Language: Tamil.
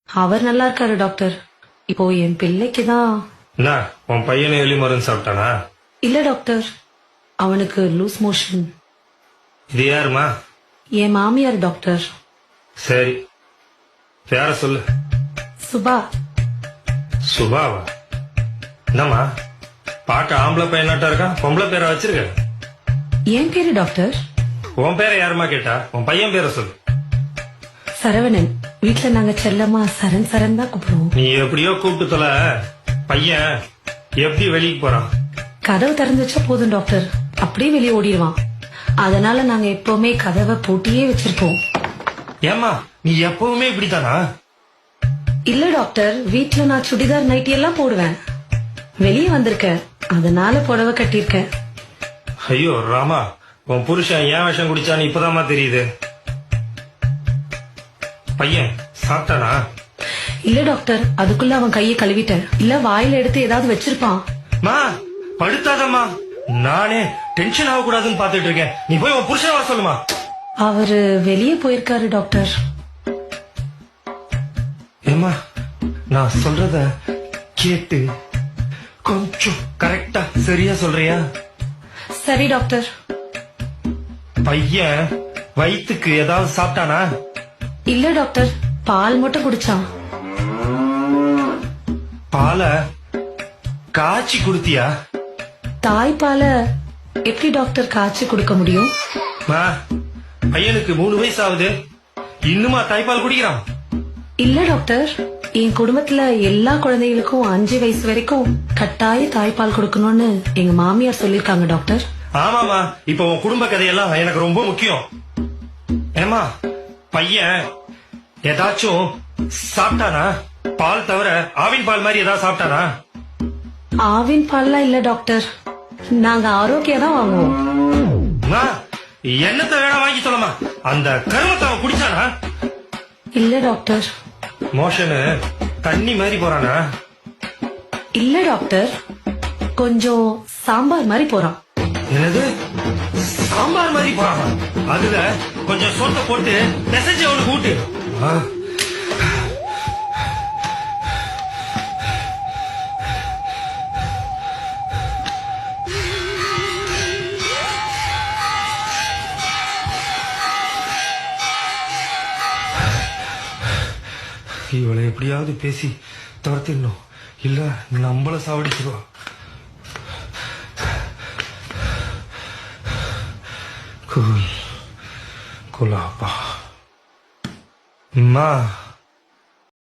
அவர் நல்லா இருக்காரு டாக்டர். இப்போ என் பிள்ளைக்கு தான். என்ன உன் பையனை எலி மருந்து சாப்பிட்டானா? இல்ல டாக்டர், அவனுக்கு லூஸ் மோஷன். இது யாருமா? என் மாமியார் டாக்டர். சரி, பேர சொல்லு. சுபா. சுபாவா? என்னம்மா பார்க்க ஆம்பளை பையனாட்டா இருக்கா, பொம்பளை பேரை வச்சிருக்க? என் பேரு டாக்டர் உன் பேரை யாருமா கேட்டா? உன் பையன் பேரை சொல்லு. சரவணன். வீட்டுல நாங்க செல்லமா சரண் சரண் தான் கூப்பிடுவோம். நீ எப்படியோ கூப்பிட்டு தொலை. பையன் எப்படி வெளியே போறான்? கதவு திறந்து வச்சா போதும் டாக்டர், அப்படியே வெளியே ஓடிடுவான். அதனால நாங்க எப்பவுமே கதவை பூட்டியே வச்சிருப்போம். ஏமா நீ எப்பவுமே இப்படித்தானா? இல்ல டாக்டர், வீட்டுல நான் சுடிதார் நைட்டி எல்லாம் போடுவேன். வெளியே வந்திருக்கேன், அதனால புடவை கட்டியிருக்கேன். ஐயோ ராமா, உன் புருஷன் ஏன் விஷம் குடிச்சான்னு இப்பதாம்மா தெரியுது. பையன் சாப்பிட்டானா? இல்ல டாக்டர், அதுக்குள்ள அவன் கையை கழுவிட்டேன். இல்ல வாயில எடுத்து ஏதாவது வச்சிருப்பான். மா படுத்தாதம்மா, நானே டென்ஷன் ஆக கூடாதுன்னு பாத்துட்டு இருக்கேன். நீ போய் உன் புருஷன் வர சொல்லுமா. அவரு வெளியே போயிருக்காரு டாக்டர். ஏமா நான் சொல்றத கேட்டு கொஞ்சம் கரெக்டா சரியா சொல்றியா? சரி டாக்டர். பையன் வயிற்றுக்கு ஏதாவது சாப்பிட்டானா? இல்ல டாக்டர், பால் மட்டும் குடிச்சான். பால காய்ச்சி குடுத்தியா? தாய்ப்பால எப்படி டாக்டர் காய்ச்சி கொடுக்க முடியும்? மா பையனுக்கு 3 வயசு ஆகுது, இன்னுமா தாய்ப்பால் குடிக்கிறான்? இல்ல டாக்டர், என் குடும்பத்துல எல்லா குழந்தைகளுக்கும் 5 வயசு வரைக்கும் கட்டாய தாய்ப்பால் கொடுக்கணும்னு எங்க மாமியார் சொல்லிருக்காங்க டாக்டர். ஆமாமா, இப்ப உன் குடும்ப கதையெல்லாம் எனக்கு ரொம்ப முக்கியம். ஏமா பையன் ஏதாச்சும் சாப்பிட்டானா? பால் தவிர ஆவின் பால் மாதிரி ஏதாவது சாப்பிட்டானா? ஆவின் பால்லாம் இல்ல டாக்டர், நாங்க ஆரோக்கியம் தான் வாங்குவோம். அம்மா, என்னத்த வேணா வாங்கி சொல்லமா, அந்த கருமத்தை அவன் குடிச்சானா? இல்ல டாக்டர். மோஷனு தண்ணி மாதிரி போறானா? இல்ல டாக்டர், கொஞ்சம் சாம்பார் மாதிரி போறான். என்னது சாம்பார் மாதிரி போறானா? அதுல கொஞ்சம் சோத்த போட்டு பிசைஞ்சு அவனுக்கு ஊட்டு. இவளை எப்படியாவது பேசி துரத்திடணும், இல்ல நம்மள சாவடிச்சிருவா. குலாப்பா அம்மா